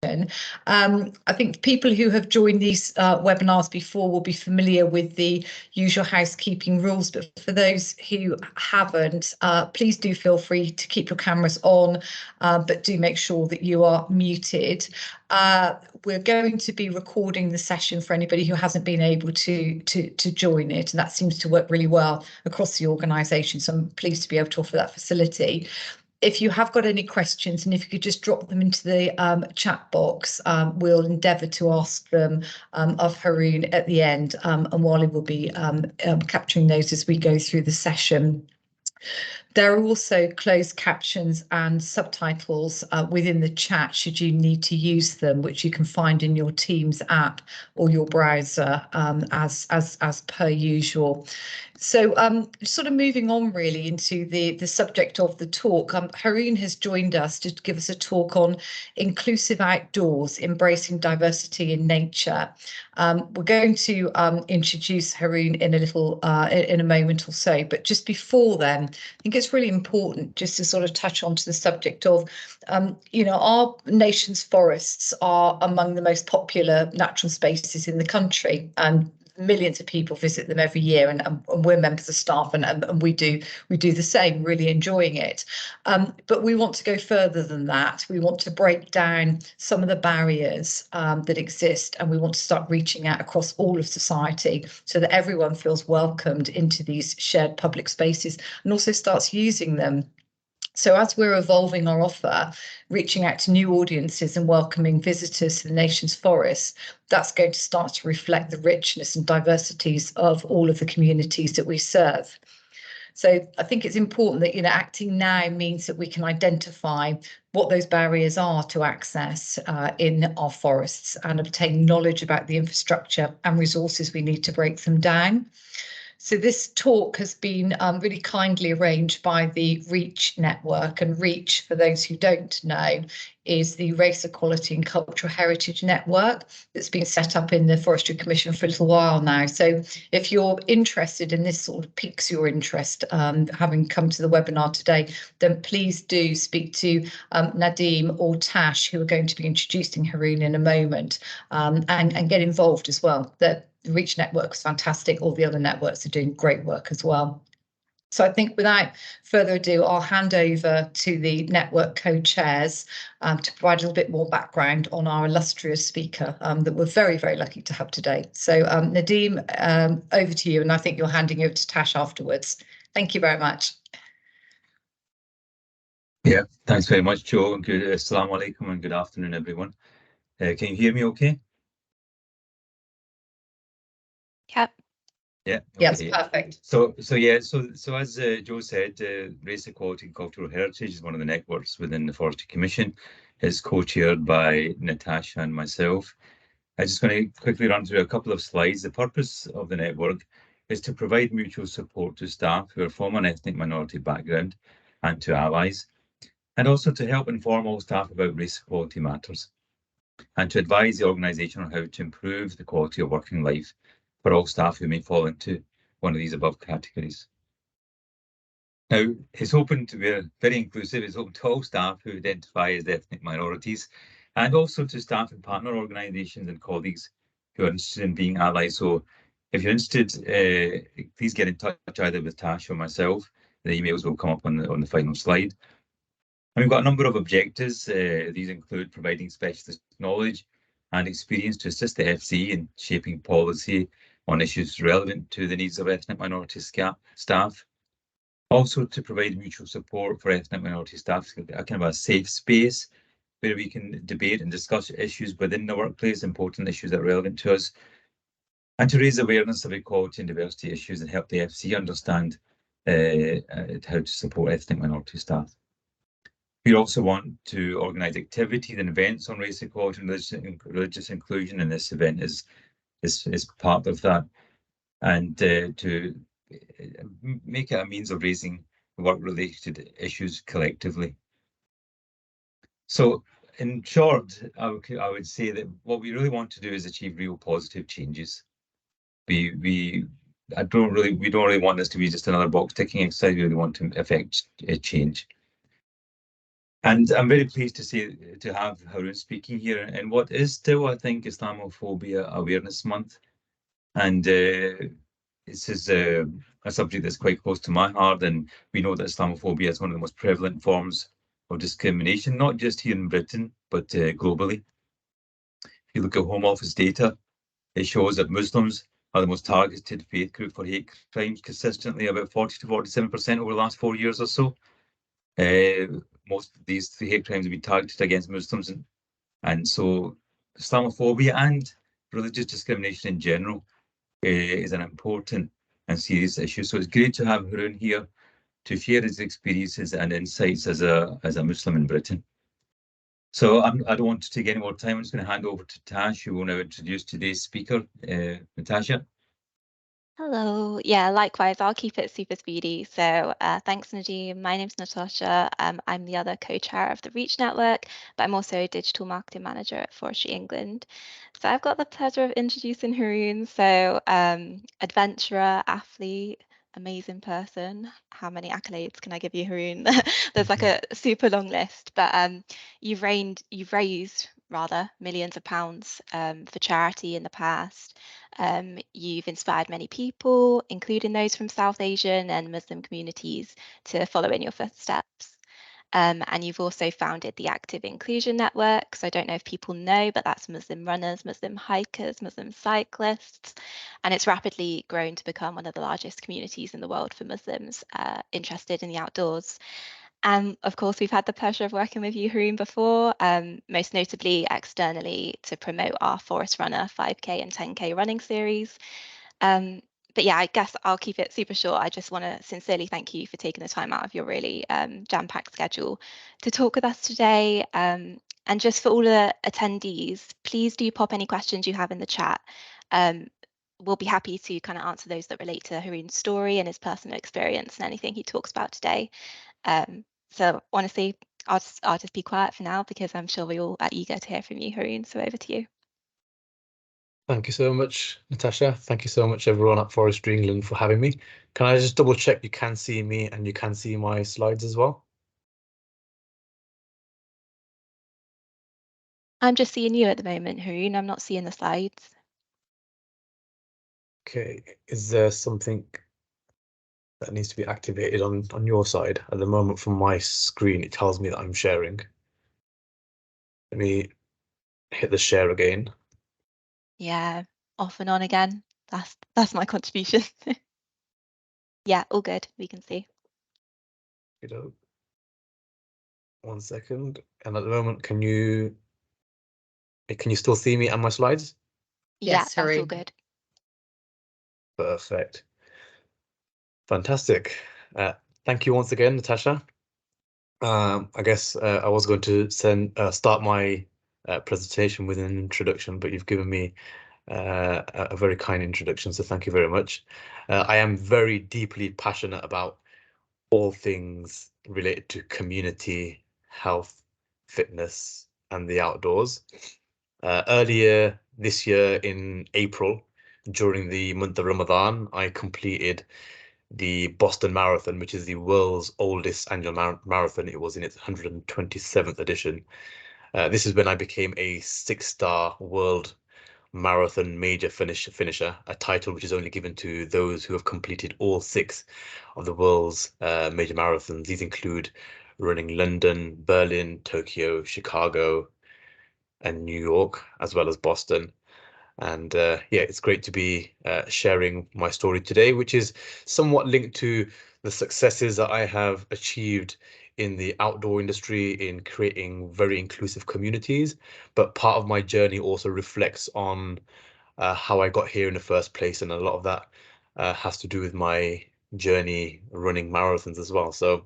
I think people who have joined these webinars before will be familiar with the usual housekeeping rules, but for those who haven't, please do feel free to keep your cameras on, but do make sure that you are muted. We're going to be recording the session for anybody who hasn't been able to join it, and that seems to work really well across the organisation, so I'm pleased to be able to offer that facility. If you have got any questions, and if you could just drop them into the chat box, we'll endeavour to ask them of Haroon at the end, and Wally will be capturing those as we go through the session. There are also closed captions and subtitles within the chat should you need to use them, which you can find in your Teams app or your browser as per usual. So sort of moving on really into the subject of the talk, Haroon has joined us to give us a talk on inclusive outdoors, embracing diversity in nature. We're going to introduce Haroon in a moment or so, but just before then, I think it's really important just to sort of touch on to the subject of, our nation's forests are among the most popular natural spaces in the country, and millions of people visit them every year, and we're members of staff, and we do the same, really enjoying it. But we want to go further than that. We want to break down some of the barriers that exist, and we want to start reaching out across all of society so that everyone feels welcomed into these shared public spaces and also starts using them. So as we're evolving our offer, reaching out to new audiences and welcoming visitors to the nation's forests, that's going to start to reflect the richness and diversities of all of the communities that we serve. So I think it's important that, acting now means that we can identify what those barriers are to access in our forests and obtain knowledge about the infrastructure and resources we need to break them down. So this talk has been really kindly arranged by the REACH network, and REACH, for those who don't know, is the Race Equality and Cultural Heritage Network that's been set up in the Forestry Commission for a little while now. So if you're interested and this sort of piques your interest, having come to the webinar today, then please do speak to Nadeem or Tash, who are going to be introducing Haroon in a moment, and get involved as well. The REACH network is fantastic. All the other networks are doing great work as well. So I think without further ado, I'll hand over to the network co-chairs to provide a little bit more background on our illustrious speaker that we're very, very lucky to have today. So Nadeem, over to you, and I think you're handing over to Tash afterwards. Thank you very much. Yeah, thanks very much, Joe. Good Assalamu alaikum and good afternoon, everyone. Can you hear me okay? Yep. Yeah. Okay. Yes, perfect. So as Joe said, Race Equality and Cultural Heritage is one of the networks within the Forestry Commission. It's co-chaired by Natasha and myself. I'm just going to quickly run through a couple of slides. The purpose of the network is to provide mutual support to staff who are from an ethnic minority background and to allies, and also to help inform all staff about race equality matters, and to advise the organisation on how to improve the quality of working life for all staff who may fall into one of these above categories. Now, it's open to be very inclusive. It's open to all staff who identify as ethnic minorities, and also to staff and partner organisations and colleagues who are interested in being allies. So if you're interested, please get in touch either with Tash or myself. The emails will come up on the final slide. And we've got a number of objectives. These include providing specialist knowledge and experience to assist the FC in shaping policy on issues relevant to the needs of ethnic minority staff. Also to provide mutual support for ethnic minority staff, a kind of a safe space where we can debate and discuss issues within the workplace, important issues that are relevant to us, and to raise awareness of equality and diversity issues and help the FC understand how to support ethnic minority staff. We also want to organise activities and events on race equality and religious inclusion, and this event is part of that, and to make it a means of raising work-related issues collectively. So, in short, I would say that what we really want to do is achieve real positive changes. We don't really want this to be just another box ticking exercise. We really want to affect a change. And I'm very pleased to have Haroon speaking here in what is still, I think, Islamophobia Awareness Month. And this is a subject that's quite close to my heart. And we know that Islamophobia is one of the most prevalent forms of discrimination, not just here in Britain, but globally. If you look at Home Office data, it shows that Muslims are the most targeted faith group for hate crimes consistently, about 40 to 47% over the last 4 years or so. Most of these hate crimes have been targeted against Muslims, and so Islamophobia and religious discrimination in general is an important and serious issue. So it's great to have Haroon here to share his experiences and insights as a Muslim in Britain. So I don't want to take any more time. I'm just going to hand over to Tash, who will now introduce today's speaker, Natasha. Hello. Yeah, likewise, I'll keep it super speedy. So thanks, Nadeem. My name's Natasha. I'm the other co-chair of the Reach Network, but I'm also a digital marketing manager at Forestry England. So I've got the pleasure of introducing Haroon. So adventurer, athlete, amazing person. How many accolades can I give you, Haroon? There's like a super long list, but you've raised rather millions of pounds for charity in the past. You've inspired many people, including those from South Asian and Muslim communities, to follow in your footsteps. And you've also founded the Active Inclusion Network. So I don't know if people know, but that's Muslim runners, Muslim hikers, Muslim cyclists. And it's rapidly grown to become one of the largest communities in the world for Muslims interested in the outdoors. And of course, we've had the pleasure of working with you, Haroon, before, most notably externally to promote our Forest Runner 5K and 10K running series. But yeah, I guess I'll keep it super short. I just want to sincerely thank you for taking the time out of your really jam-packed schedule to talk with us today. And just for all the attendees, please do pop any questions you have in the chat. We'll be happy to kind of answer those that relate to Haroon's story and his personal experience and anything he talks about today. So honestly, I'll just be quiet for now because I'm sure we all are eager to hear from you, Haroon. So over to you. Thank you so much, Natasha. Thank you so much, everyone at Forestry England, for having me. Can I just double check you can see me and you can see my slides as well? I'm just seeing you at the moment, Haroon. I'm not seeing the slides. Okay, is there something that needs to be activated on your side? At the moment, from my screen, it tells me that I'm sharing. Let me hit the share again. Yeah, off and on again. That's my contribution. Yeah, all good. We can see. You know, 1 second. And at the moment, can you still see me and my slides? Yeah, Yes, that's all Haroon. good. Perfect. Fantastic. Thank you once again, Natasha. I guess I was going to start my presentation with an introduction, but you've given me a very kind introduction, so thank you very much. I am very deeply passionate about all things related to community, health, fitness, and the outdoors. Earlier this year in April, during the month of Ramadan, I completed the Boston Marathon, which is the world's oldest annual marathon. It was in its 127th edition. This is when I became a 6-star world marathon major finisher, a title which is only given to those who have completed all 6 of the world's major marathons. These include running London, Berlin, Tokyo, Chicago, and New York, as well as Boston. And yeah, it's great to be sharing my story today, which is somewhat linked to the successes that I have achieved in the outdoor industry in creating very inclusive communities. But part of my journey also reflects on how I got here in the first place. And a lot of that has to do with my journey running marathons as well. So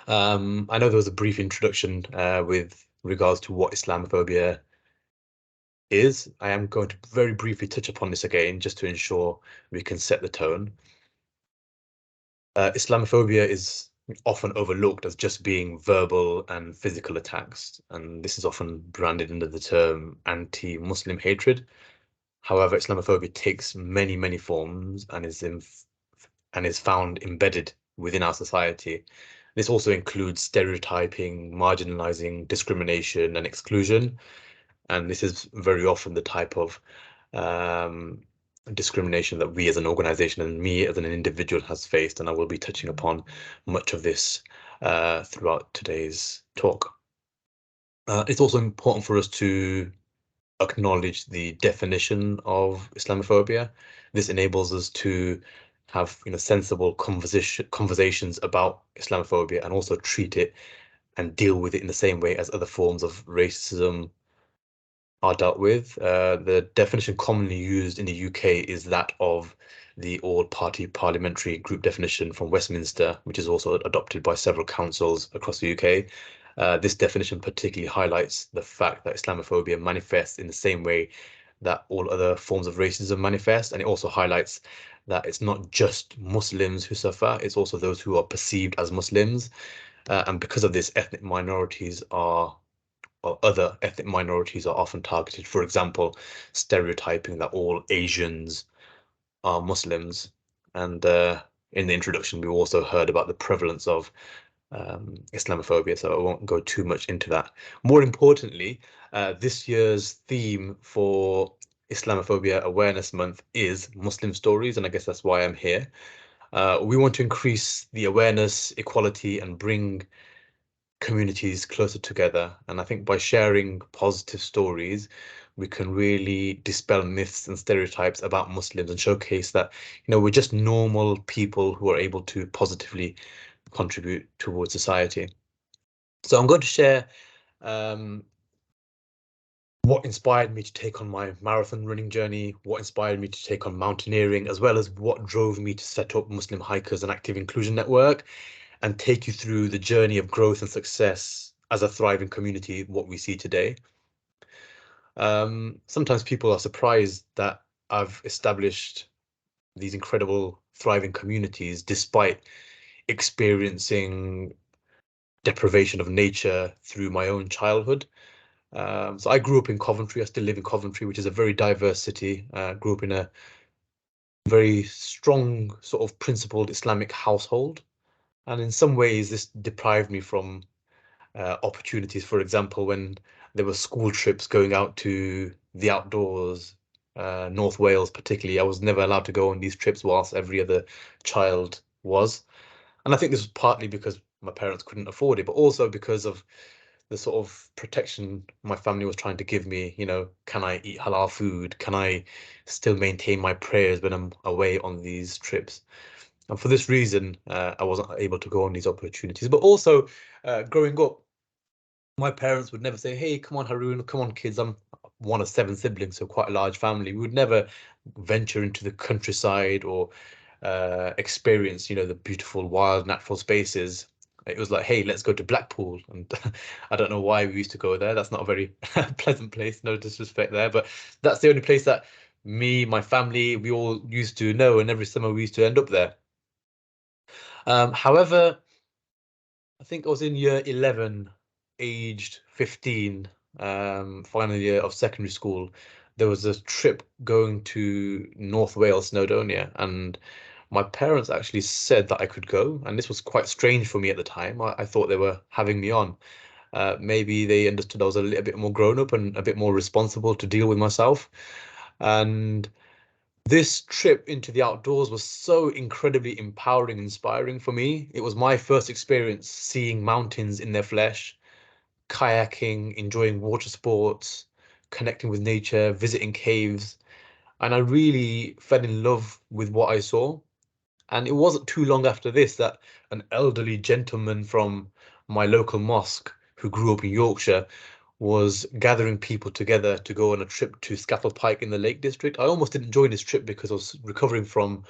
I know there was a brief introduction with regards to what Islamophobia is. I am going to very briefly touch upon this again, just to ensure we can set the tone. Islamophobia is often overlooked as just being verbal and physical attacks, and this is often branded under the term anti-Muslim hatred. However, Islamophobia takes many, many forms and is found embedded within our society. This also includes stereotyping, marginalizing, discrimination, and exclusion. And this is very often the type of discrimination that we as an organization and me as an individual has faced. And I will be touching upon much of this throughout today's talk. It's also important for us to acknowledge the definition of Islamophobia. This enables us to have sensible conversations about Islamophobia and also treat it and deal with it in the same way as other forms of racism are dealt with. The definition commonly used in the UK is that of the all-party parliamentary group definition from Westminster, which is also adopted by several councils across the UK. This definition particularly highlights the fact that Islamophobia manifests in the same way that all other forms of racism manifest, and it also highlights that it's not just Muslims who suffer, it's also those who are perceived as Muslims. And because of this, ethnic minorities or other ethnic minorities are often targeted. For example, stereotyping that all Asians are Muslims. And in the introduction, we also heard about the prevalence of Islamophobia, so I won't go too much into that. More importantly, this year's theme for Islamophobia Awareness Month is Muslim stories, and I guess that's why I'm here. We want to increase the awareness, equality, and bring communities closer together. And I think by sharing positive stories, we can really dispel myths and stereotypes about Muslims and showcase that, we're just normal people who are able to positively contribute towards society. So I'm going to share what inspired me to take on my marathon running journey, what inspired me to take on mountaineering, as well as what drove me to set up Muslim Hikers and Active Inclusion Network, and take you through the journey of growth and success as a thriving community, what we see today. Sometimes people are surprised that I've established these incredible thriving communities despite experiencing deprivation of nature through my own childhood. So I grew up in Coventry. I still live in Coventry, which is a very diverse city. Grew up in a very strong sort of principled Islamic household. And in some ways, this deprived me from opportunities. For example, when there were school trips going out to the outdoors, North Wales particularly, I was never allowed to go on these trips whilst every other child was. And I think this was partly because my parents couldn't afford it, but also because of the sort of protection my family was trying to give me. Can I eat halal food? Can I still maintain my prayers when I'm away on these trips? And for this reason, I wasn't able to go on these opportunities. But also, growing up, my parents would never say, "Hey, come on, Haroon, come on, kids." I'm one of 7 siblings, so quite a large family. We would never venture into the countryside or experience, the beautiful wild natural spaces. It was like, "Hey, let's go to Blackpool," and I don't know why we used to go there. That's not a very pleasant place. No disrespect there, but that's the only place that me, my family, we all used to know, and every summer we used to end up there. However, I think I was in year 11, aged 15, final year of secondary school. There was a trip going to North Wales, Snowdonia, and my parents actually said that I could go, and this was quite strange for me at the time. I thought they were having me on. Maybe they understood I was a little bit more grown up and a bit more responsible to deal with myself. And this trip into the outdoors was so incredibly empowering and inspiring for me. It was my first experience seeing mountains in their flesh, kayaking, enjoying water sports, connecting with nature, visiting caves, and I really fell in love with what I saw. And it wasn't too long after this that an elderly gentleman from my local mosque, who grew up in Yorkshire, was gathering people together to go on a trip to Scattle Pike in the Lake District. I almost didn't join this trip because I was recovering from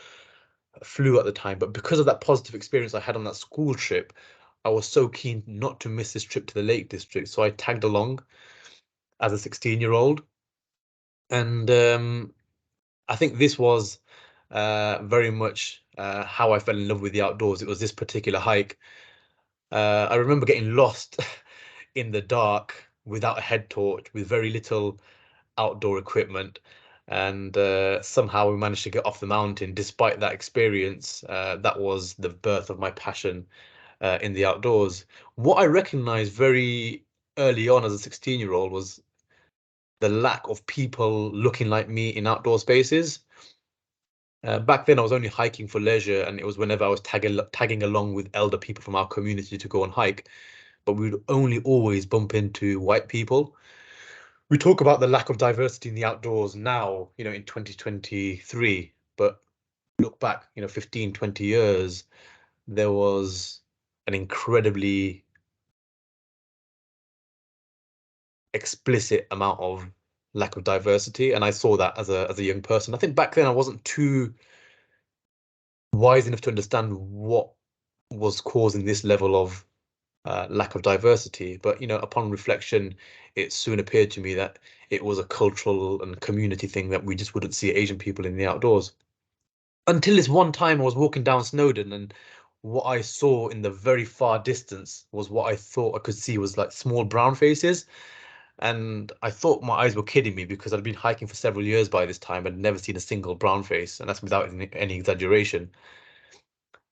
flu at the time, but because of that positive experience I had on that school trip, I was so keen not to miss this trip to the Lake District. So I tagged along as a 16-year-old. And I think this was very much how I fell in love with the outdoors. It was this particular hike. I remember getting lost in the dark without a head torch, with very little outdoor equipment, and somehow we managed to get off the mountain. Despite that experience, that was the birth of my passion in the outdoors. What I recognized very early on as a 16-year-old was the lack of people looking like me in outdoor spaces. Back then, I was only hiking for leisure, and it was whenever I was tagging along with elder people from our community to go and hike. But we would only always bump into white people. We talk about the lack of diversity in the outdoors now, in 2023, but look back, 15, 20 years, there was an incredibly explicit amount of lack of diversity, and I saw that as a young person. I think back then I wasn't too wise enough to understand what was causing this level of lack of diversity, but upon reflection, it soon appeared to me that it was a cultural and community thing that we just wouldn't see Asian people in the outdoors. Until this one time I was walking down Snowdon, and what I saw in the very far distance was what I thought I could see was like small brown faces. And I thought my eyes were kidding me because I'd been hiking for several years by this time and never seen a single brown face, and that's without any exaggeration.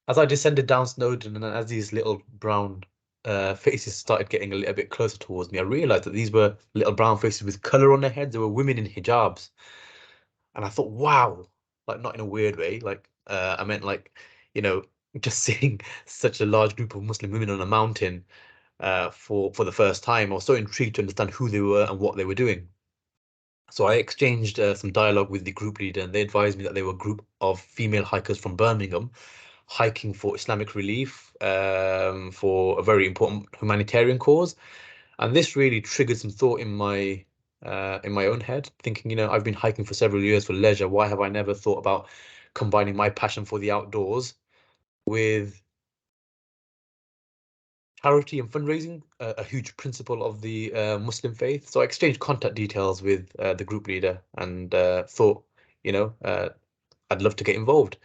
As I descended down Snowdon and as these little brown faces started getting a little bit closer towards me, I realized that these were little brown faces with color on their heads. They were women in hijabs. And I thought, wow, like not in a weird way. Like I meant like, just seeing such a large group of Muslim women on a mountain for the first time. I was so intrigued to understand who they were and what they were doing. So I exchanged some dialogue with the group leader, and they advised me that they were a group of female hikers from Birmingham, hiking for Islamic relief, for a very important humanitarian cause. And this really triggered some thought in my own head, thinking, I've been hiking for several years for leisure. Why have I never thought about combining my passion for the outdoors with charity and fundraising, a huge principle of the Muslim faith? So I exchanged contact details with the group leader and thought, I'd love to get involved.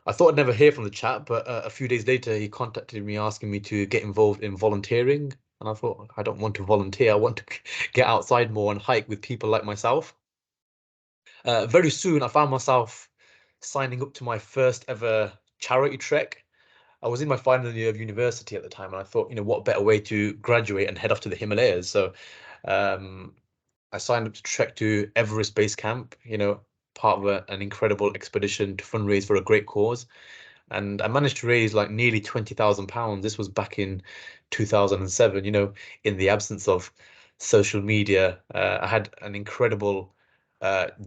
I thought I'd never hear from the chat, but a few days later, he contacted me asking me to get involved in volunteering. And I thought, I don't want to volunteer. I want to get outside more and hike with people like myself. Very soon, I found myself signing up to my first ever charity trek. I was in my final year of university at the time, and I thought, what better way to graduate and head off to the Himalayas? So I signed up to trek to Everest Base Camp, part of an incredible expedition to fundraise for a great cause. And I managed to raise like nearly £20,000. This was back in 2007, in the absence of social media. I had an incredible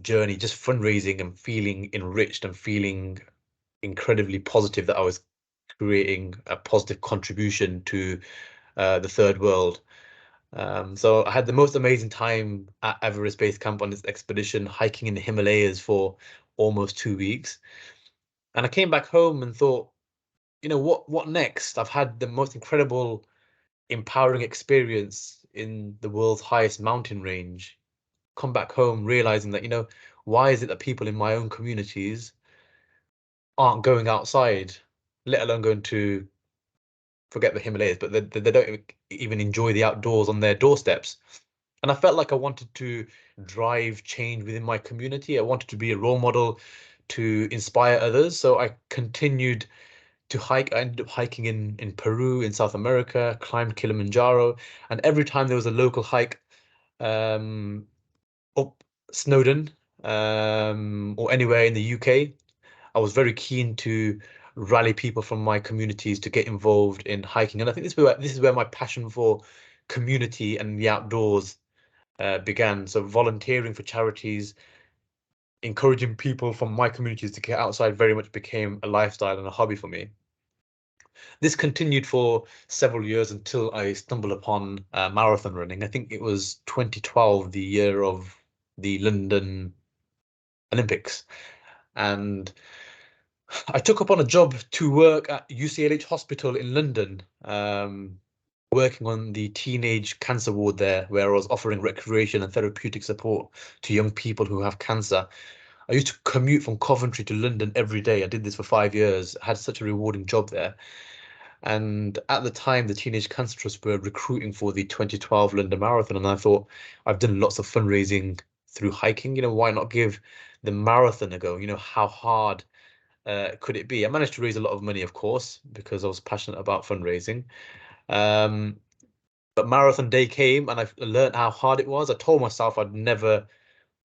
journey just fundraising and feeling enriched and feeling incredibly positive that I was creating a positive contribution to the third world. So I had the most amazing time at Everest Base Camp on this expedition, hiking in the Himalayas for almost 2 weeks. And I came back home and thought, what next? I've had the most incredible, empowering experience in the world's highest mountain range. Come back home realizing that, why is it that people in my own communities aren't going outside, let alone going to forget the Himalayas, but they don't even enjoy the outdoors on their doorsteps. And I felt like I wanted to drive change within my community. I wanted to be a role model to inspire others. So I continued to hike. I ended up hiking in Peru, in South America, climbed Kilimanjaro. And every time there was a local hike up Snowdon or anywhere in the UK, I was very keen to rally people from my communities to get involved in hiking. And I think this is where my passion for community and the outdoors began. So volunteering for charities, encouraging people from my communities to get outside very much became a lifestyle and a hobby for me. This continued for several years until I stumbled upon marathon running. I think it was 2012, the year of the London Olympics. And I took up on a job to work at UCLH Hospital in London, working on the teenage cancer ward there, where I was offering recreation and therapeutic support to young people who have cancer. I used to commute from Coventry to London every day. I did this for 5 years. I had such a rewarding job there. And at the time, the Teenage Cancer Trust were recruiting for the 2012 London Marathon. And I thought, I've done lots of fundraising through hiking. Why not give the marathon a go? How hard could it be? I managed to raise a lot of money, of course, because I was passionate about fundraising. But marathon day came and I learned how hard it was. I told myself I'd never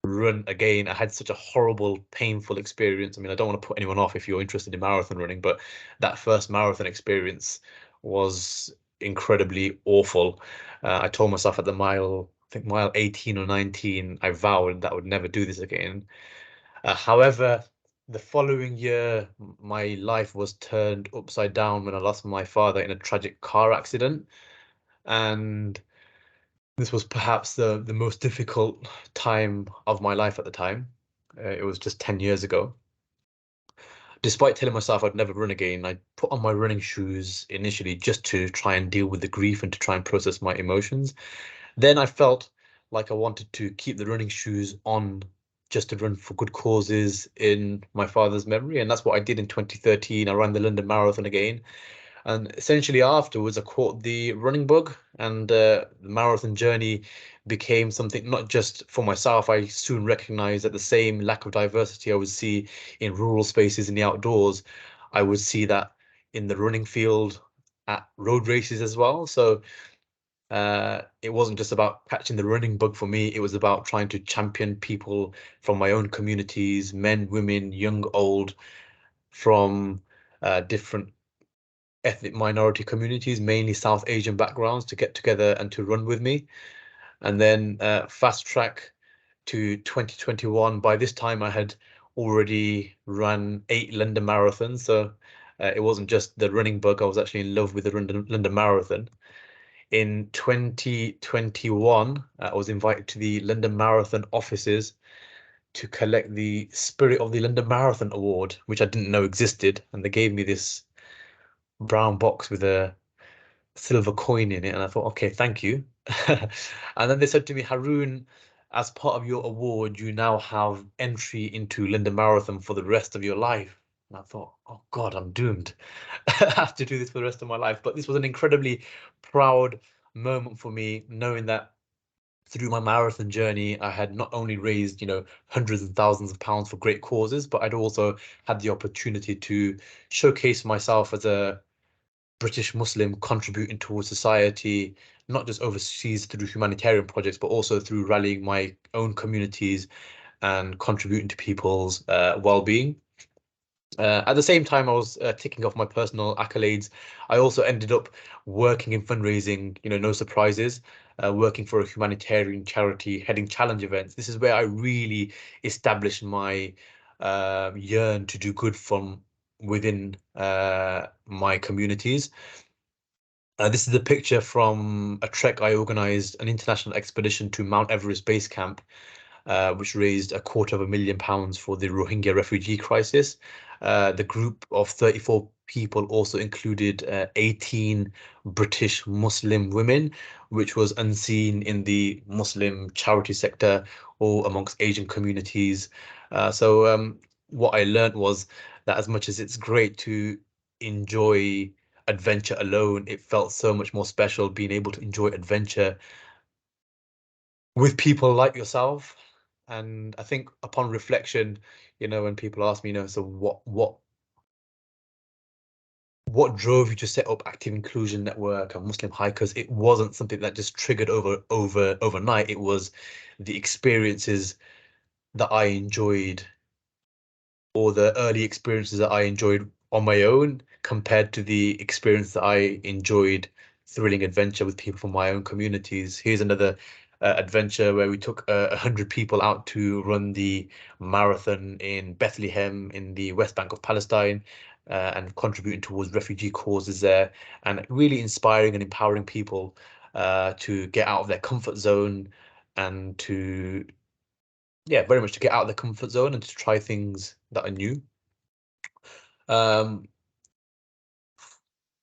run again. I had such a horrible, painful experience. I mean, I don't want to put anyone off if you're interested in marathon running, but that first marathon experience was incredibly awful. I told myself at the mile, I think mile 18 or 19, I vowed that I would never do this again. However, the following year, my life was turned upside down when I lost my father in a tragic car accident. And this was perhaps the most difficult time of my life at the time. It was just 10 years ago. Despite telling myself I'd never run again, I put on my running shoes initially just to try and deal with the grief and to try and process my emotions. Then I felt like I wanted to keep the running shoes on just to run for good causes in my father's memory. And that's what I did in 2013. I ran the London Marathon again. And essentially afterwards, I caught the running bug, and the marathon journey became something not just for myself. I soon recognized that the same lack of diversity I would see in rural spaces in the outdoors, I would see that in the running field at road races as well. So it wasn't just about catching the running bug for me. It was about trying to champion people from my own communities, men, women, young, old, from different ethnic minority communities, mainly South Asian backgrounds, to get together and to run with me. And then fast track to 2021. By this time, I had already run 8 London marathons. So it wasn't just the running bug. I was actually in love with the London Marathon. In 2021, I was invited to the London Marathon offices to collect the Spirit of the London Marathon Award, which I didn't know existed. And they gave me this brown box with a silver coin in it, and I thought, okay, thank you. And then they said to me, Haroon, as part of your award, you now have entry into London Marathon for the rest of your life. And I thought, oh God, I'm doomed. I have to do this for the rest of my life. But this was an incredibly proud moment for me, knowing that through my marathon journey, I had not only raised, hundreds and thousands of pounds for great causes, but I'd also had the opportunity to showcase myself as a British Muslim contributing towards society, not just overseas through humanitarian projects, but also through rallying my own communities and contributing to people's well-being. At the same time, I was ticking off my personal accolades. I also ended up working in fundraising, no surprises, working for a humanitarian charity, heading challenge events. This is where I really established my yearn to do good from within my communities. This is a picture from a trek I organized, an international expedition to Mount Everest Base Camp, which raised £250,000 for the Rohingya refugee crisis. The group of 34 people also included 18 British Muslim women, which was unseen in the Muslim charity sector or amongst Asian communities. So what I learned was that as much as it's great to enjoy adventure alone, it felt so much more special being able to enjoy adventure with people like yourself. And I think upon reflection, when people ask me, so what drove you to set up Active Inclusion Network and Muslim Hikers, it wasn't something that just triggered overnight. It was the experiences that I enjoyed, or the early experiences that I enjoyed on my own, compared to the experience that I enjoyed thrilling adventure with people from my own communities. Here's another adventure where we took 100 people out to run the marathon in Bethlehem in the West Bank of Palestine, and contributing towards refugee causes there, and really inspiring and empowering people to get out of their comfort zone and to, very much to get out of the comfort zone and to try things that are new.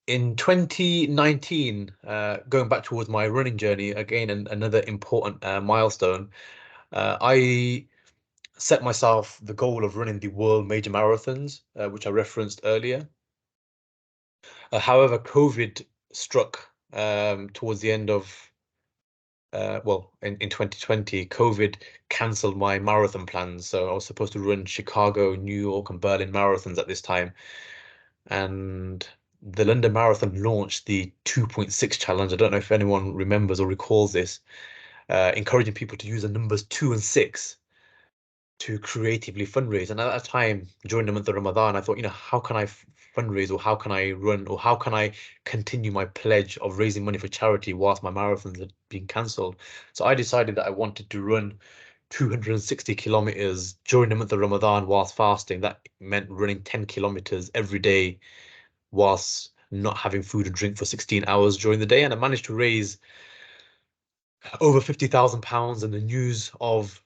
In 2019, going back towards my running journey, again, another important milestone, I set myself the goal of running the world major marathons, which I referenced earlier. However, COVID struck towards the end of well, in 2020, COVID cancelled my marathon plans. So I was supposed to run Chicago, New York, and Berlin marathons at this time. And the London Marathon launched the 2.6 challenge. I don't know if anyone remembers or recalls this, encouraging people to use the numbers 2 and 6 to creatively fundraise. And at that time, during the month of Ramadan, I thought, how can I fundraise, or how can I run, or how can I continue my pledge of raising money for charity whilst my marathons had been cancelled? So I decided that I wanted to run 260 kilometers during the month of Ramadan whilst fasting. That meant running 10 kilometers every day whilst not having food and drink for 16 hours during the day. And I managed to raise over £50,000, and the news of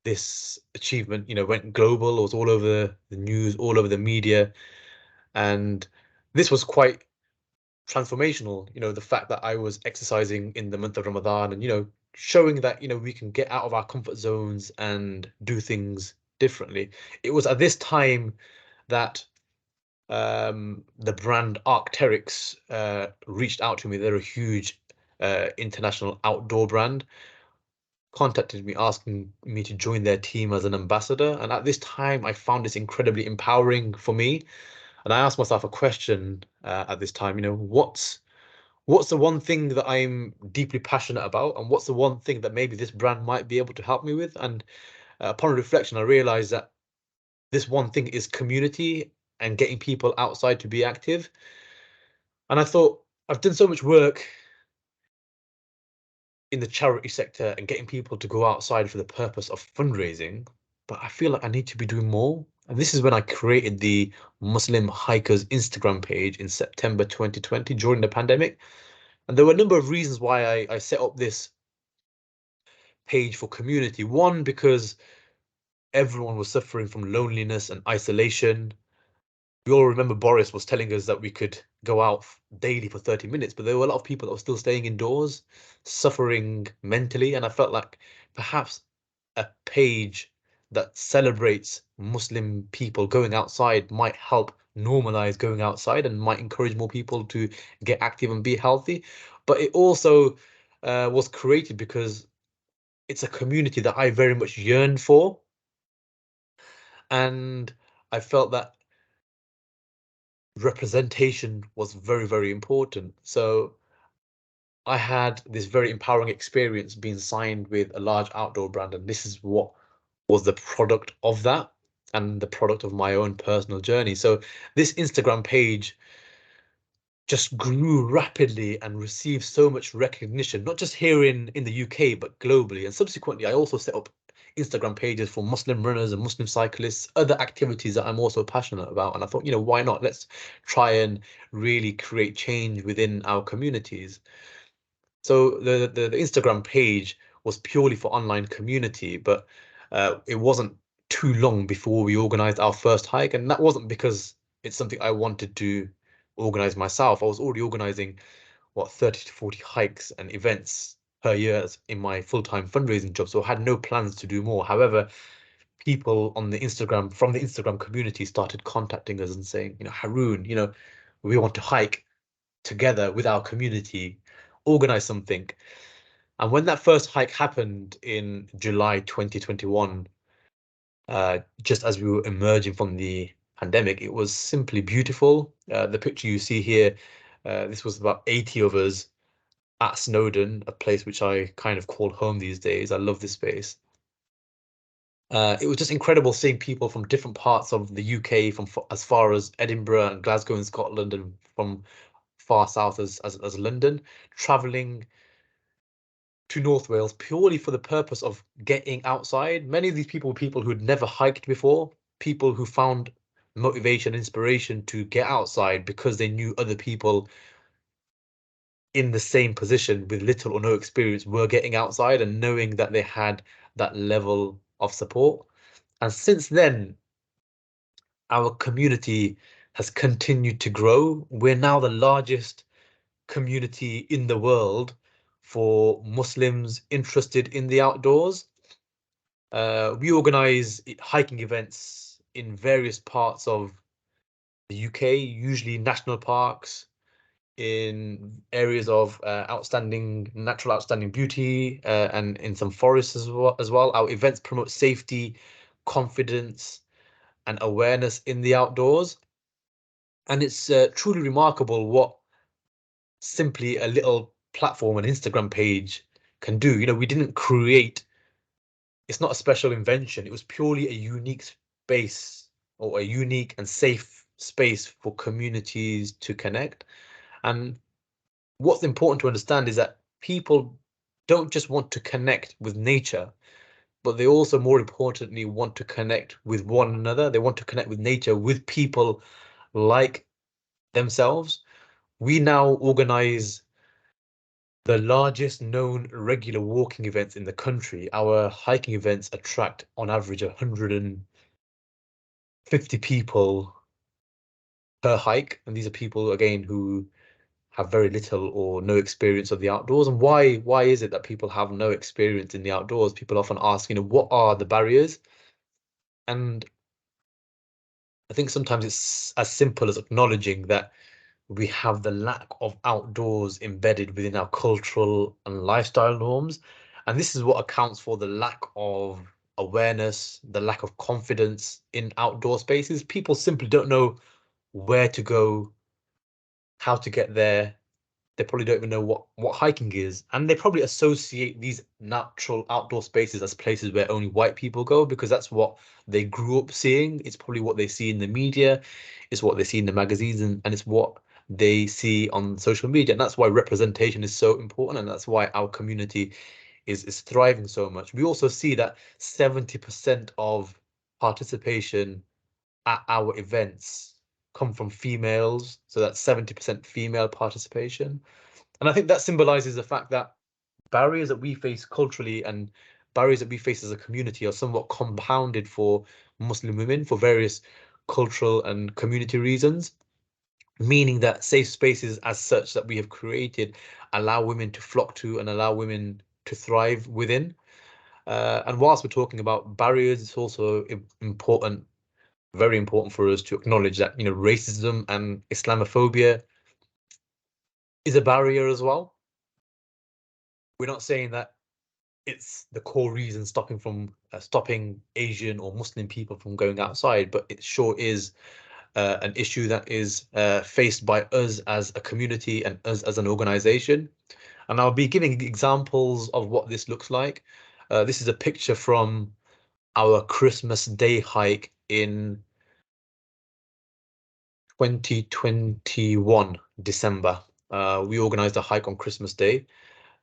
this achievement, went global. It was all over the news, all over the media, and this was quite transformational. The fact that I was exercising in the month of Ramadan, and showing that we can get out of our comfort zones and do things differently. It was at this time that the brand Arc'teryx reached out to me. They're a huge international outdoor brand, contacted me asking me to join their team as an ambassador. And at this time, I found this incredibly empowering for me. And I asked myself a question at this time, what's the one thing that I'm deeply passionate about? And what's the one thing that maybe this brand might be able to help me with? And upon reflection, I realized that this one thing is community and getting people outside to be active. And I thought, I've done so much work in the charity sector and getting people to go outside for the purpose of fundraising, but I feel like I need to be doing more. And this is when I created the Muslim Hikers Instagram page in September 2020 during the pandemic. And there were a number of reasons why I set up this page for community. One, because everyone was suffering from loneliness and isolation. We all remember Boris was telling us that we could go out daily for 30 minutes, but there were a lot of people that were still staying indoors, suffering mentally. And I felt like perhaps a page that celebrates Muslim people going outside might help normalize going outside and might encourage more people to get active and be healthy. But it also was created because it's a community that I very much yearn for. And I felt that representation was very, very important. So I had this very empowering experience being signed with a large outdoor brand, and this is what was the product of that and the product of my own personal journey. So this Instagram page just grew rapidly and received so much recognition, not just here in the UK, but globally. And subsequently, I also set up Instagram pages for Muslim runners and Muslim cyclists, other activities that I'm also passionate about. And I thought, why not? Let's try and really create change within our communities. So the Instagram page was purely for online community, but it wasn't too long before we organized our first hike. And that wasn't because it's something I wanted to organize myself. I was already organizing 30 to 40 hikes and events per year in my full-time fundraising job, so I had no plans to do more. However, people on the Instagram, from the Instagram community, started contacting us and saying, Haroon, we want to hike together with our community, organize something. And when that first hike happened in July 2021, just as we were emerging from the pandemic, it was simply beautiful. The picture you see here, this was about 80 of us at Snowdon, a place which I kind of call home these days. I love this space. It was just incredible seeing people from different parts of the UK, from as far as Edinburgh and Glasgow in Scotland, and from far south as London, traveling to North Wales purely for the purpose of getting outside. Many of these people were people who had never hiked before, people who found motivation, inspiration to get outside because they knew other people in the same position with little or no experience were getting outside, and knowing that they had that level of support. And since then, our community has continued to grow. We're now the largest community in the world for Muslims interested in the outdoors. We organize hiking events in various parts of the UK, usually national parks, in areas of outstanding beauty, and in some forests as well. Our events promote safety, confidence, and awareness in the outdoors. And it's truly remarkable what simply a little platform, an Instagram page, can do. You know, we didn't create, it's not a special invention. It was purely a unique space, or a unique and safe space for communities to connect. And what's important to understand is that people don't just want to connect with nature, but they also, more importantly, want to connect with one another. They want to connect with nature, with people like themselves. We now organize the largest known regular walking events in the country. Our hiking events attract on average 150 people per hike. And these are people, again, who have very little or no experience of the outdoors. And why is it that people have no experience in the outdoors? People often ask, you know, what are the barriers? And I think sometimes it's as simple as acknowledging that we have the lack of outdoors embedded within our cultural and lifestyle norms. And this is what accounts for the lack of awareness, the lack of confidence in outdoor spaces. People simply don't know where to go, how to get there. They probably don't even know what hiking is, and they probably associate these natural outdoor spaces as places where only white people go, because that's what they grew up seeing. It's probably what they see in the media, it's what they see in the magazines, and it's what they see on social media. And that's why representation is so important, and that's why our community is thriving so much. We also see that 70% of participation at our events come from females, so that's 70% female participation. And I think that symbolizes the fact that barriers that we face culturally and barriers that we face as a community are somewhat compounded for Muslim women for various cultural and community reasons, meaning that safe spaces as such that we have created allow women to flock to and allow women to thrive within. And whilst we're talking about barriers, it's also important, very important for us to acknowledge that, you know, racism and Islamophobia is a barrier as well. We're not saying that it's the core reason stopping Asian or Muslim people from going outside, but it sure is an issue that is faced by us as a community and us as an organization. And I'll be giving examples of what this looks like. This is a picture from our Christmas Day hike in 2021 December. We organized a hike on Christmas Day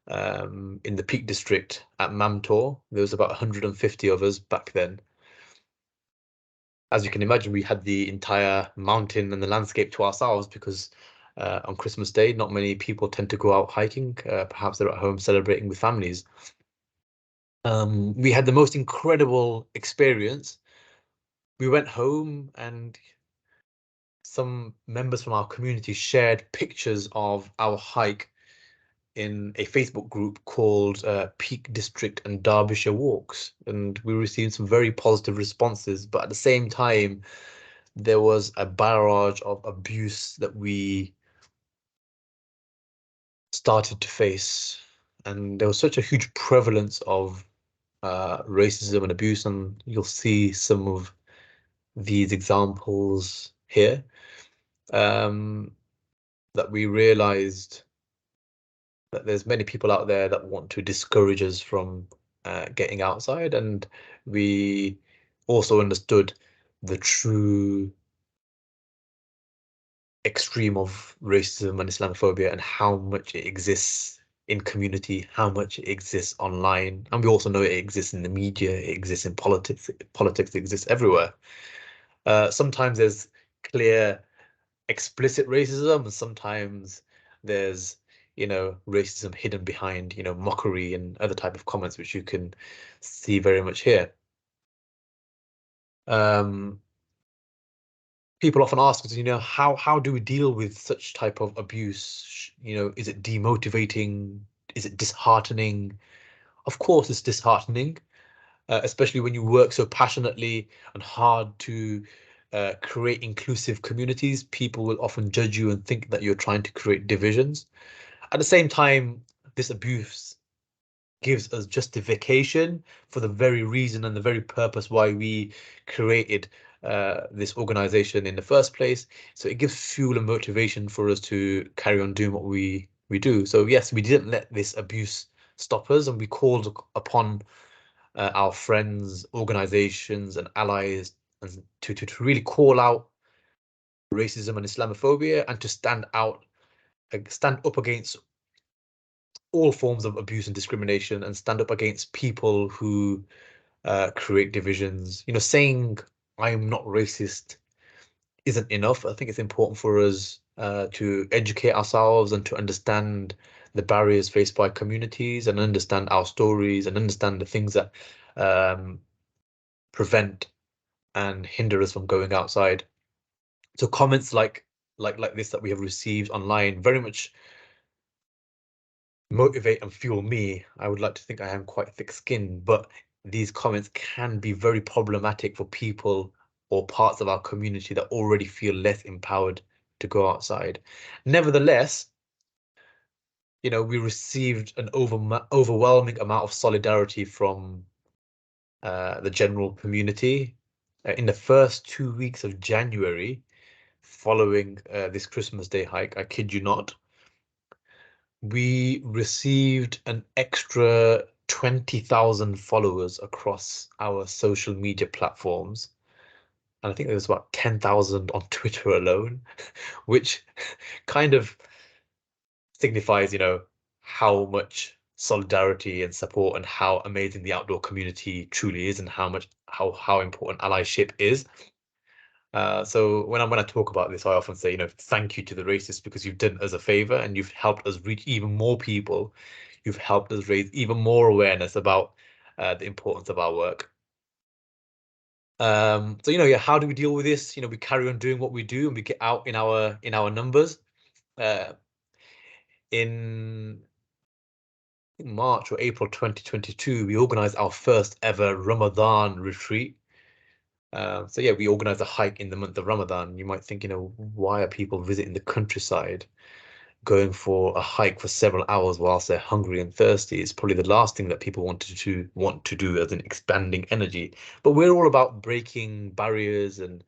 in the Peak District at Mamtor. There was about 150 of us back then. As you can imagine, we had the entire mountain and the landscape to ourselves, because on Christmas Day, not many people tend to go out hiking. Perhaps they're at home celebrating with families. We had the most incredible experience. We went home and some members from our community shared pictures of our hike in a Facebook group called Peak District and Derbyshire Walks, and we received some very positive responses. But at the same time, there was a barrage of abuse that we started to face, and there was such a huge prevalence of racism and abuse, and you'll see some of these examples here, that we realized that there's many people out there that want to discourage us from getting outside. And we also understood the true extreme of racism and Islamophobia and how much it exists in community, how much it exists online. And we also know it exists in the media, it exists in politics, it exists everywhere. Sometimes there's clear, explicit racism, and sometimes there's, you know, racism hidden behind, you know, mockery and other type of comments, which you can see very much here. People often ask us, you know, how do we deal with such type of abuse? You know, is it demotivating? Is it disheartening? Of course, it's disheartening, especially when you work so passionately and hard to create inclusive communities, people will often judge you and think that you're trying to create divisions. At the same time, this abuse gives us justification for the very reason and the very purpose why we created this organization in the first place. So it gives fuel and motivation for us to carry on doing what we do. So yes, we didn't let this abuse stop us, and we called upon our friends, organizations, and allies and to really call out racism and Islamophobia, and to stand up against all forms of abuse and discrimination, and stand up against people who create divisions. You know, saying I'm not racist isn't enough. I think it's important for us to educate ourselves and to understand the barriers faced by communities, and understand our stories, and understand the things that prevent and hinder us from going outside. So comments like this that we have received online very much motivate and fuel me. I would like to think I am quite thick-skinned, but these comments can be very problematic for people or parts of our community that already feel less empowered to go outside. Nevertheless, you know, we received an overwhelming amount of solidarity from the general community. In the first 2 weeks of January, following this Christmas Day hike, I kid you not, we received an extra 20,000 followers across our social media platforms. And I think there was about 10,000 on Twitter alone, which kind of signifies, you know, how much solidarity and support and how amazing the outdoor community truly is, and how important allyship is. So when I talk about this, I often say, you know, thank you to the racists, because you've done us a favor and you've helped us reach even more people. You've helped us raise even more awareness about the importance of our work. So, you know, yeah, how do we deal with this? You know, we carry on doing what we do, and we get out in our numbers. In March or April 2022, we organized our first ever Ramadan retreat. So yeah, we organized a hike in the month of Ramadan. You might think, you know, why are people visiting the countryside, going for a hike for several hours whilst they're hungry and thirsty? It's probably the last thing that people want to do as an expanding energy. But we're all about breaking barriers and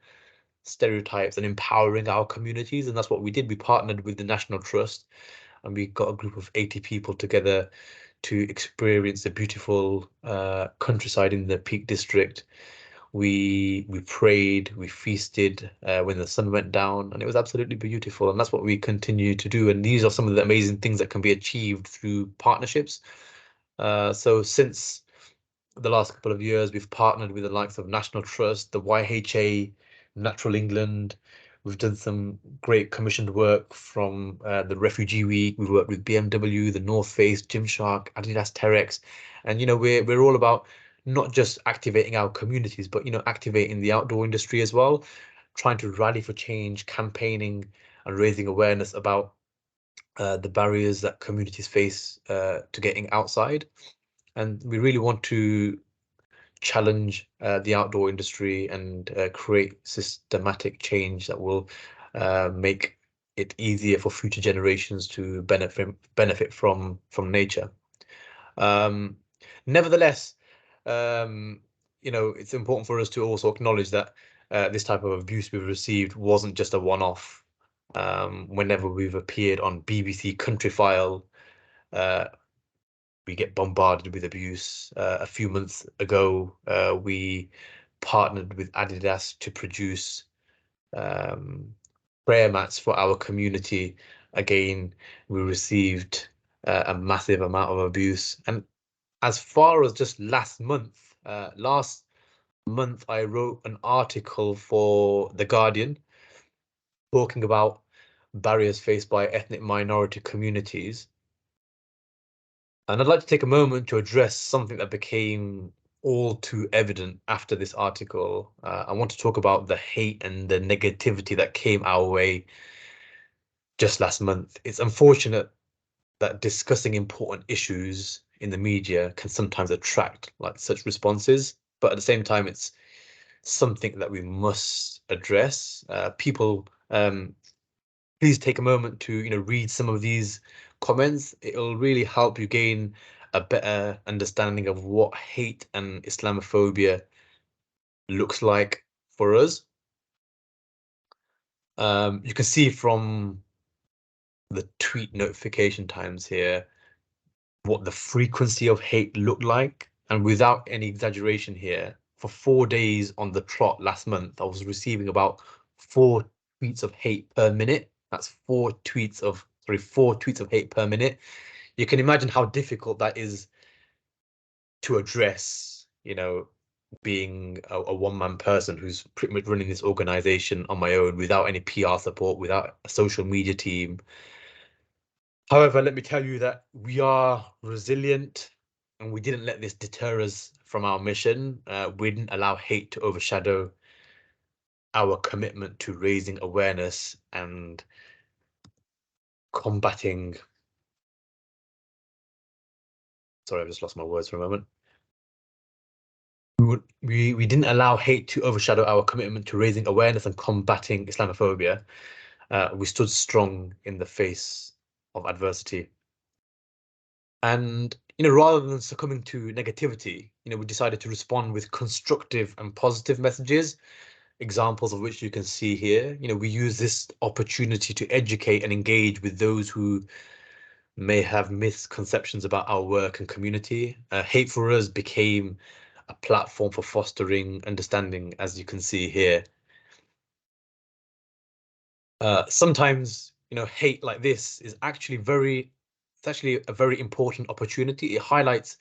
stereotypes and empowering our communities, and that's what we did. We partnered with the National Trust, and we got a group of 80 people together to experience the beautiful countryside in the Peak District. We prayed, we feasted when the sun went down, and it was absolutely beautiful. And that's what we continue to do. And these are some of the amazing things that can be achieved through partnerships. So since the last couple of years, we've partnered with the likes of National Trust, the YHA, Natural England. We've done some great commissioned work from the Refugee Week. We've worked with BMW, the North Face, Gymshark, Adidas, Terex, and you know, we're all about not just activating our communities, but you know, activating the outdoor industry as well, trying to rally for change, campaigning and raising awareness about the barriers that communities face to getting outside. And we really want to challenge the outdoor industry and create systematic change that will make it easier for future generations to benefit from nature. Nevertheless, you know, it's important for us to also acknowledge that this type of abuse we've received wasn't just a one-off. Whenever we've appeared on BBC Countryfile, we get bombarded with abuse. A few months ago, we partnered with Adidas to produce prayer mats for our community. Again, we received a massive amount of abuse. And as far as just last month I wrote an article for The Guardian talking about barriers faced by ethnic minority communities. And I'd like to take a moment to address something that became all too evident after this article. I want to talk about the hate and the negativity that came our way just last month. It's unfortunate that discussing important issues in the media can sometimes attract like such responses, but at the same time, it's something that we must address. People, please take a moment to read some of these comments. It'll really help you gain a better understanding of what hate and Islamophobia looks like for us. You can see from the tweet notification times here what the frequency of hate looked like, and without any exaggeration here, for 4 days on the trot last month, I was receiving about 4 tweets of hate per minute. That's 4 tweets of hate per minute. You can imagine how difficult that is to address, being a one-man person who's pretty much running this organization on my own without any PR support, without a social media team. However, let me tell you that we are resilient and we didn't let this deter us from our mission. We didn't allow hate to overshadow our commitment to raising awareness and combating. Sorry, I've just lost my words for a moment. We didn't allow hate to overshadow our commitment to raising awareness and combating Islamophobia. We stood strong in the face of adversity. And rather than succumbing to negativity, we decided to respond with constructive and positive messages, examples of which you can see here. We use this opportunity to educate and engage with those who may have misconceptions about our work and community. Hate for Us became a platform for fostering understanding, as you can see here. Sometimes, hate like this is actually it's actually a very important opportunity. It highlights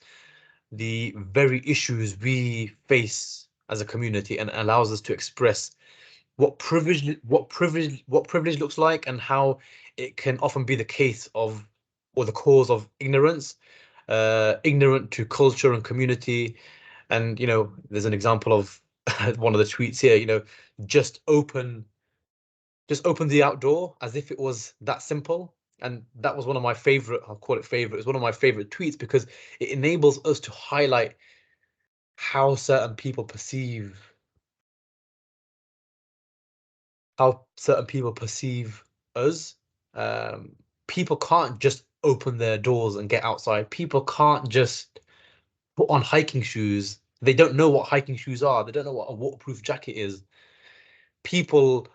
the very issues we face as a community and allows us to express what privilege looks like, and how it can often be the case of, or the cause of, ignorance, ignorant to culture and community. And there's an example of one of the tweets here. Just open the outdoor, as if it was that simple. And that was one of my favorite, I'll call it favorite, it's one of my favorite tweets, because it enables us to highlight how certain people perceive us. People can't just open their doors and get outside. People can't just put on hiking shoes. They don't know what hiking shoes are. They don't know what a waterproof jacket is. People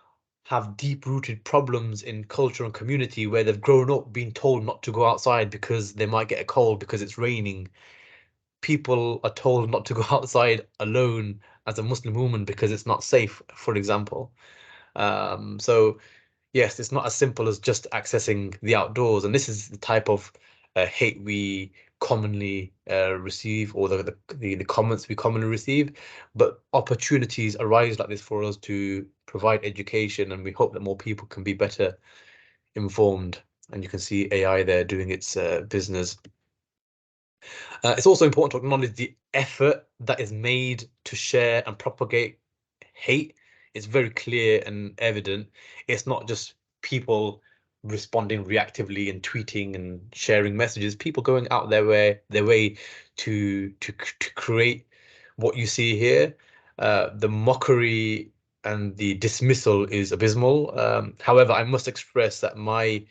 have deep-rooted problems in culture and community where they've grown up being told not to go outside because they might get a cold because it's raining. People are told not to go outside alone as a Muslim woman because it's not safe, for example. So yes, it's not as simple as just accessing the outdoors, and this is the type of hate we commonly receive, or the comments we commonly receive. But opportunities arise like this for us to provide education, and we hope that more people can be better informed. And you can see AI there doing its business. It's also important to acknowledge the effort that is made to share and propagate hate. It's very clear and evident. It's not just people responding reactively and tweeting and sharing messages. People going out their way to create what you see here. The mockery and the dismissal is abysmal. However, I must express that my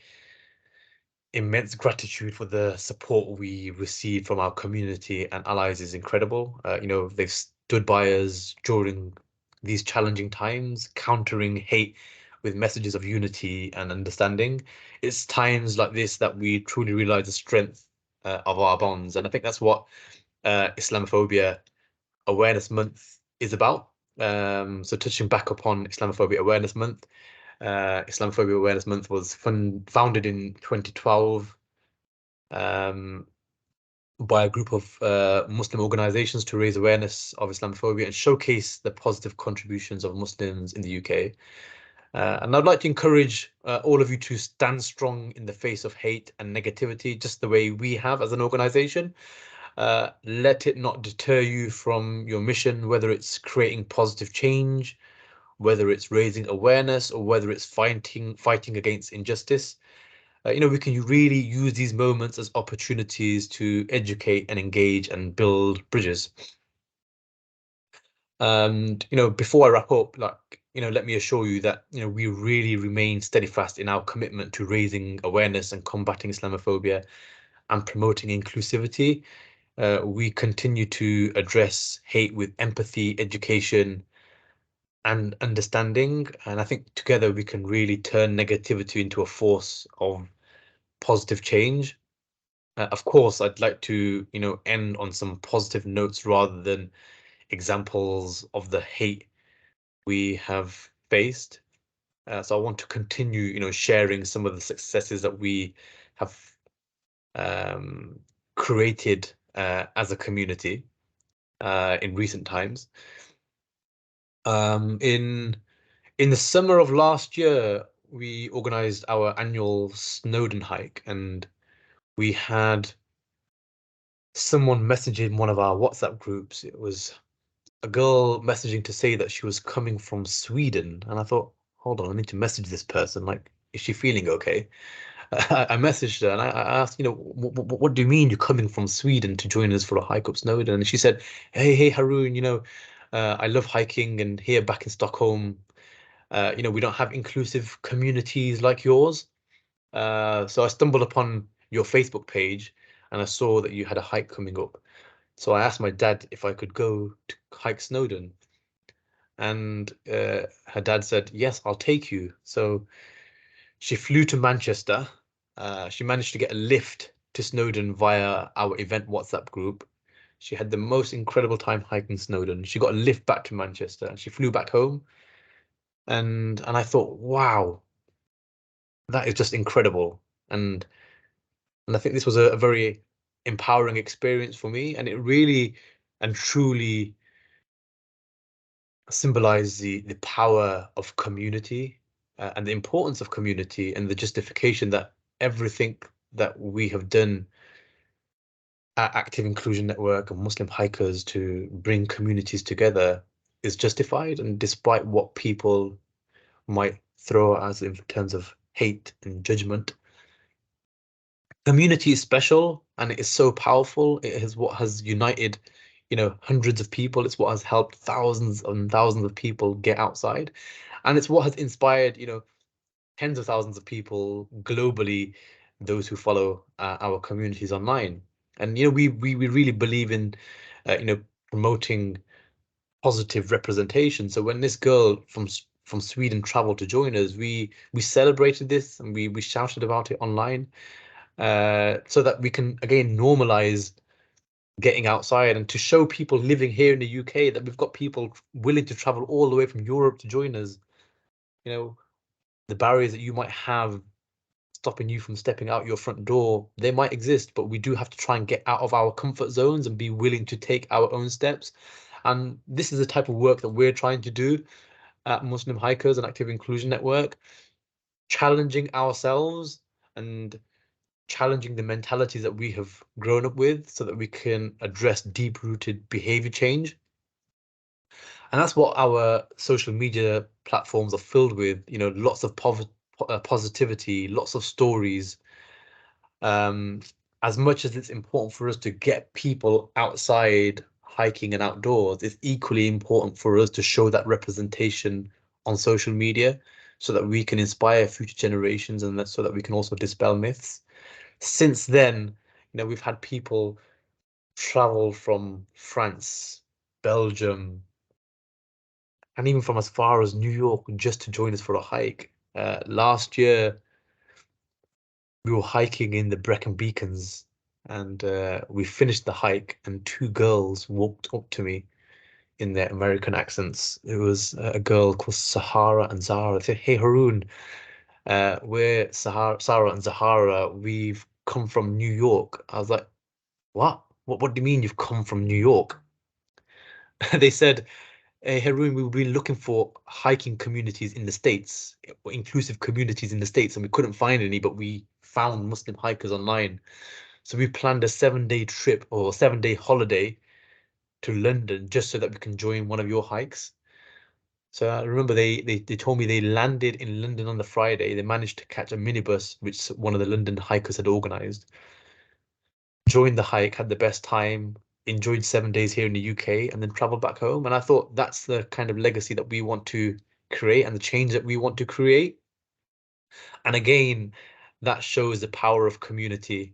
immense gratitude for the support we receive from our community and allies is incredible. They've stood by us during these challenging times, countering hate with messages of unity and understanding. It's times like this that we truly realize the strength of our bonds. And I think that's what Islamophobia Awareness Month is about. So touching back upon Islamophobia Awareness Month, Islamophobia Awareness Month was founded in 2012 by a group of Muslim organizations to raise awareness of Islamophobia and showcase the positive contributions of Muslims in the UK. And I'd like to encourage all of you to stand strong in the face of hate and negativity, just the way we have as an organization. Let it not deter you from your mission, whether it's creating positive change, whether it's raising awareness, or whether it's fighting against injustice. We can really use these moments as opportunities to educate and engage and build bridges. And, before I wrap up, let me assure you that, we really remain steadfast in our commitment to raising awareness and combating Islamophobia and promoting inclusivity. We continue to address hate with empathy, education, and understanding. And I think together we can really turn negativity into a force of positive change. Of course, I'd like to, end on some positive notes rather than examples of the hate we have faced. So I want to continue, sharing some of the successes that we have created as a community in recent times. In the summer of last year, we organized our annual Snowdon hike, and we had someone messaging one of our WhatsApp groups. It was a girl messaging to say that she was coming from Sweden, and I thought, hold on, I need to message this person. Like, is she feeling okay? I messaged her and I asked, what do you mean you're coming from Sweden to join us for a hike up Snowdon? And she said, hey, Haroon, I love hiking, and here back in Stockholm, we don't have inclusive communities like yours. So I stumbled upon your Facebook page and I saw that you had a hike coming up. So I asked my dad if I could go to hike Snowdon. And her dad said, yes, I'll take you. So she flew to Manchester. She managed to get a lift to Snowdon via our event WhatsApp group. She had the most incredible time hiking Snowdon. She got a lift back to Manchester and she flew back home. And I thought, wow, that is just incredible. And I think this was a very empowering experience for me. And it really and truly symbolized the power of community and the importance of community and the justification that everything that we have done at Active Inclusion Network and Muslim Hikers to bring communities together is justified. And despite what people might throw at us in terms of hate and judgment, community is special and it is so powerful. It is what has united, hundreds of people. It's what has helped thousands and thousands of people get outside. And it's what has inspired, tens of thousands of people globally, those who follow our communities online. And we really believe in promoting positive representation. So when this girl from Sweden traveled to join us, we celebrated this and we shouted about it online, so that we can again normalize getting outside and to show people living here in the UK that we've got people willing to travel all the way from Europe to join us. The barriers that you might have stopping you from stepping out your front door, they might exist, but we do have to try and get out of our comfort zones and be willing to take our own steps. And this is the type of work that we're trying to do at Muslim Hikers and Active Inclusion Network, challenging ourselves and challenging the mentalities that we have grown up with so that we can address deep-rooted behavior change. And that's what our social media platforms are filled with, lots of positivity, lots of stories. As much as it's important for us to get people outside hiking and outdoors, it's equally important for us to show that representation on social media so that we can inspire future generations and so that we can also dispel myths. Since then, we've had people travel from France, Belgium, and even from as far as New York just to join us for a hike. Last year, we were hiking in the Brecon Beacons, and we finished the hike, and two girls walked up to me in their American accents. It was a girl called Sahara and Zahra. They said, "Hey, Haroon, we're Sarah and Zahara. We've come from New York." I was like, "What? What do you mean you've come from New York?" They said, "Hey, Haroon, we've been looking for hiking communities in the States, or inclusive communities in the States, and we couldn't find any, but we found Muslim hikers online. So we planned a 7-day trip or 7-day holiday to London just so that we can join one of your hikes." So I remember they told me they landed in London on the Friday. They managed to catch a minibus, which one of the London hikers had organized. Joined the hike, had the best time. enjoyed 7 days here in the UK and then traveled back home. And I thought that's the kind of legacy that we want to create and the change that we want to create. And again, that shows the power of community.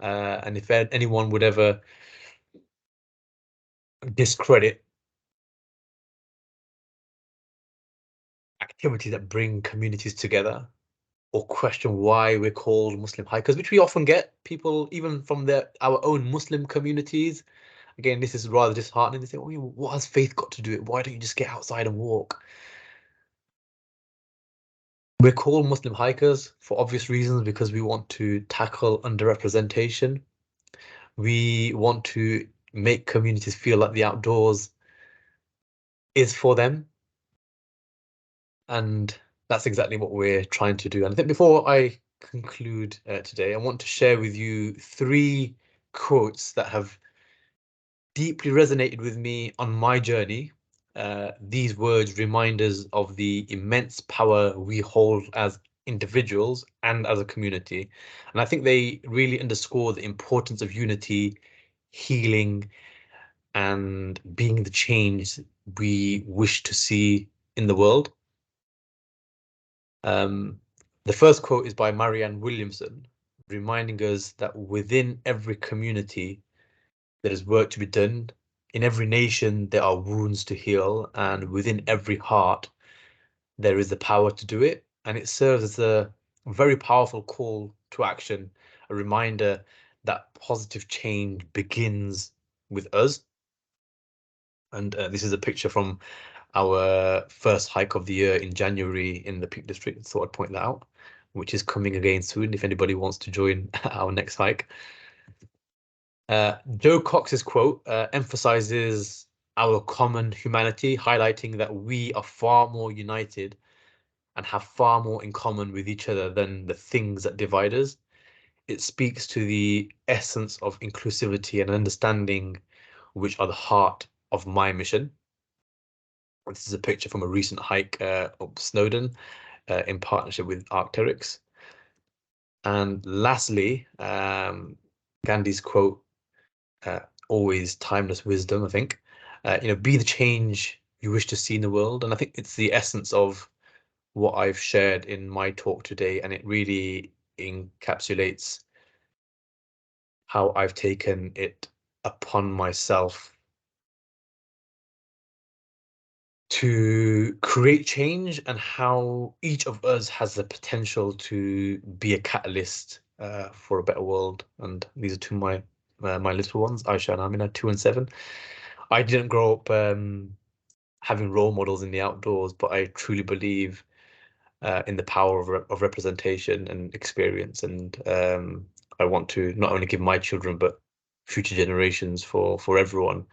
And if anyone would ever discredit activities that bring communities together, or question why we're called Muslim hikers, which we often get people even from our own Muslim communities. Again, this is rather disheartening. They say, "Oh, what has faith got to do it? Why don't you just get outside and walk?" We're called Muslim hikers for obvious reasons, because we want to tackle underrepresentation. We want to make communities feel like the outdoors is for them. And that's exactly what we're trying to do. And I think before I conclude today, I want to share with you 3 quotes that have deeply resonated with me on my journey. These words remind us of the immense power we hold as individuals and as a community. And I think they really underscore the importance of unity, healing, and being the change we wish to see in the world. The first quote is by Marianne Williamson, reminding us that within every community, there is work to be done. In every nation, there are wounds to heal, and within every heart, there is the power to do it. And it serves as a very powerful call to action, a reminder that positive change begins with us. And this is a picture from our first hike of the year in January in the Peak District. Thought I'd point that out, which is coming again soon if anybody wants to join our next hike. Joe Cox's quote emphasizes our common humanity, highlighting that we are far more united and have far more in common with each other than the things that divide us. It speaks to the essence of inclusivity and understanding, which are the heart of my mission. This is a picture from a recent hike up Snowdon in partnership with Arc'teryx. And lastly, Gandhi's quote, always timeless wisdom, I think. Be the change you wish to see in the world. And I think it's the essence of what I've shared in my talk today, and it really encapsulates how I've taken it upon myself to create change, and how each of us has the potential to be a catalyst for a better world. And these are 2 of my little ones, Aisha and Amina, 2 and 7. I didn't grow up having role models in the outdoors, but I truly believe in the power of representation and experience. And I want to not only give my children, but future generations, for everyone,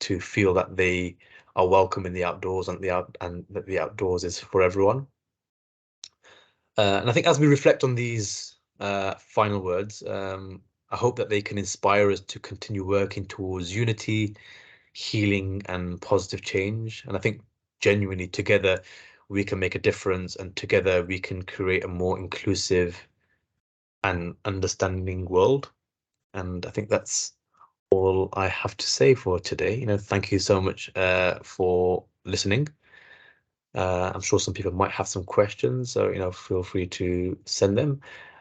to feel that they are welcome in the outdoors, and that the outdoors is for everyone. And I think as we reflect on these final words, I hope that they can inspire us to continue working towards unity, healing, and positive change. And I think genuinely together we can make a difference, and together we can create a more inclusive and understanding world. And I think that's all I have to say for today. Thank you so much for listening. I'm sure some people might have some questions, so feel free to send them.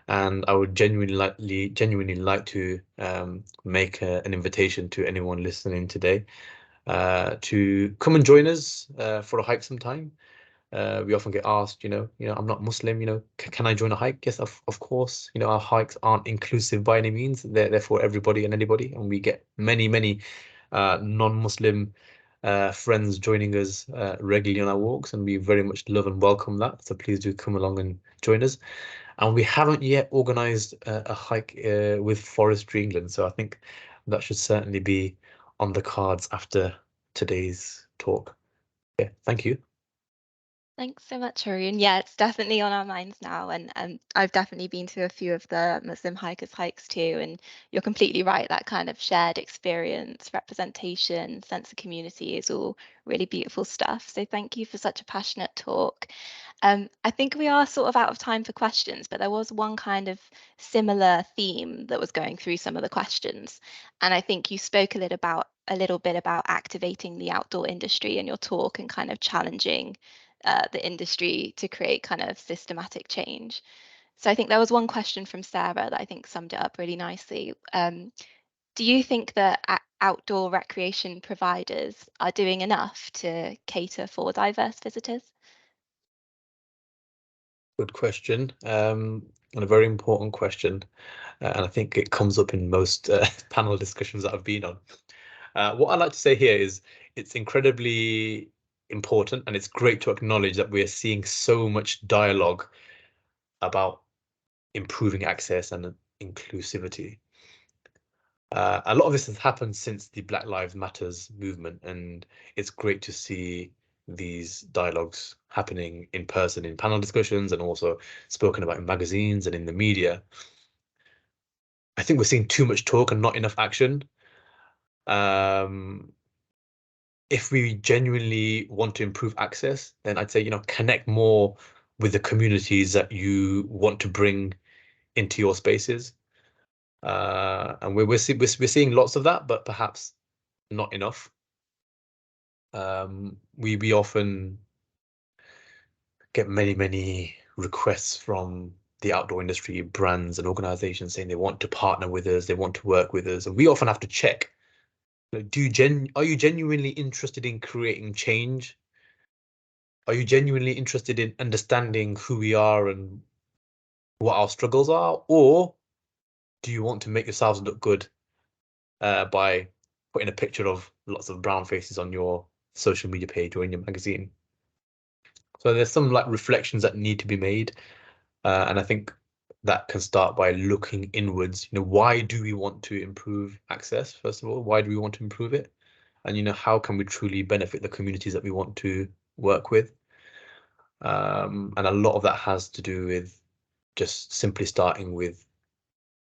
And I would genuinely like to make an invitation to anyone listening today to come and join us for a hike sometime. We often get asked, I'm not Muslim, can I join a hike? Yes, of course. Our hikes aren't inclusive by any means. They're for everybody and anybody, and we get many non-Muslim friends joining us regularly on our walks, and we very much love and welcome that. So please do come along and join us. And we haven't yet organised a hike with Forestry England, so I think that should certainly be on the cards after today's talk. Yeah, thank you. Thanks so much, Haroon. Yeah, it's definitely on our minds now. And I've definitely been to a few of the Muslim hikers hikes too. And you're completely right. That kind of shared experience, representation, sense of community is all really beautiful stuff. So thank you for such a passionate talk. I think we are sort of out of time for questions, but there was one kind of similar theme that was going through some of the questions. And I think you spoke a little bit about activating the outdoor industry in your talk and kind of challenging the industry to create kind of systematic change. So I think there was one question from Sarah that I think summed it up really nicely. Do you think that outdoor recreation providers are doing enough to cater for diverse visitors? Good question, and a very important question, and I think it comes up in most panel discussions that I've been on. What I'd like to say here is it's incredibly important, and it's great to acknowledge that we're seeing so much dialogue about improving access and inclusivity. A lot of this has happened since the Black Lives Matters movement, and it's great to see these dialogues happening in person in panel discussions and also spoken about in magazines and in the media. I think we're seeing too much talk and not enough action. If we genuinely want to improve access, then I'd say, you know, connect more with the communities that you want to bring into your spaces. And we're seeing lots of that, but perhaps not enough. We often get many requests from the outdoor industry brands and organizations saying they want to partner with us, they want to work with us, and we often have to check, are you genuinely interested in creating change? Are you genuinely interested in understanding who we are and what our struggles are? Or do you want to make yourselves look good by putting a picture of lots of brown faces on your social media page or in your magazine? So there's some like reflections that need to be made. And I think that can start by looking inwards. You know, why do we want to improve access? First of all, why do we want to improve it? And, you know, how can we truly benefit the communities that we want to work with? And a lot of that has to do with just simply starting with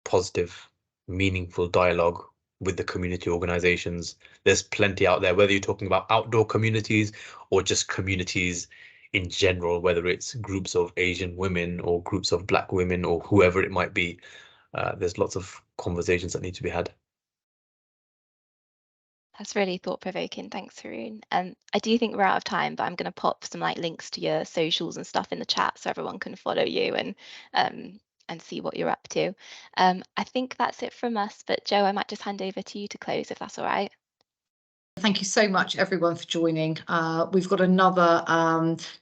positive, meaningful dialogue with the community organizations. There's plenty out there, whether you're talking about outdoor communities or just communities in general, whether it's groups of Asian women or groups of Black women or whoever it might be. There's lots of conversations that need to be had. That's really thought-provoking. Thanks, Haroon. I do think we're out of time, but I'm going to pop some like links to your socials and stuff in the chat so everyone can follow you and see what you're up to. I think that's it from us, but Joe, I might just hand over to you to close if that's all right. Thank you so much, everyone, for joining. We've got another.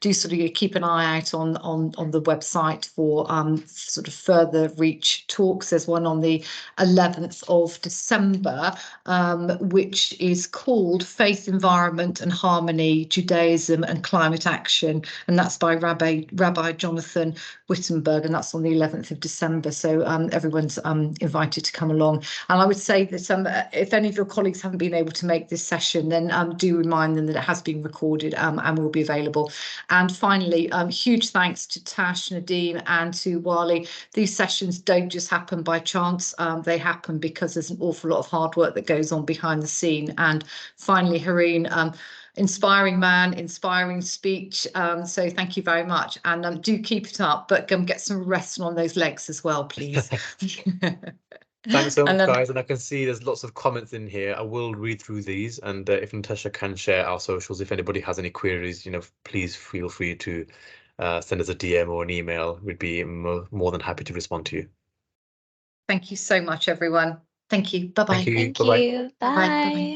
Do sort of keep an eye out on the website for sort of further reach talks. There's one on the 11th of December, which is called Faith, Environment and Harmony: Judaism and Climate Action, and that's by Rabbi Jonathan Wittenberg, and that's on the 11th of December. So everyone's invited to come along. And I would say that if any of your colleagues haven't been able to make this session, then do remind them that it has been recorded and will be available. And finally, huge thanks to Tash, Nadeem and to Wali. These sessions don't just happen by chance. They happen because there's an awful lot of hard work that goes on behind the scene. And finally, Haroon, inspiring man, inspiring speech. So thank you very much. And do keep it up, but get some rest on those legs as well, please. Thanks so much, guys. And I can see there's lots of comments in here. I will read through these, and if Natasha can share our socials, if anybody has any queries, you know, please feel free to send us a DM or an email. We'd be more than happy to respond to you. Thank you so much, everyone. Thank you. Bye-bye. Thank you. Thank Bye-bye. you. Bye. Bye-bye.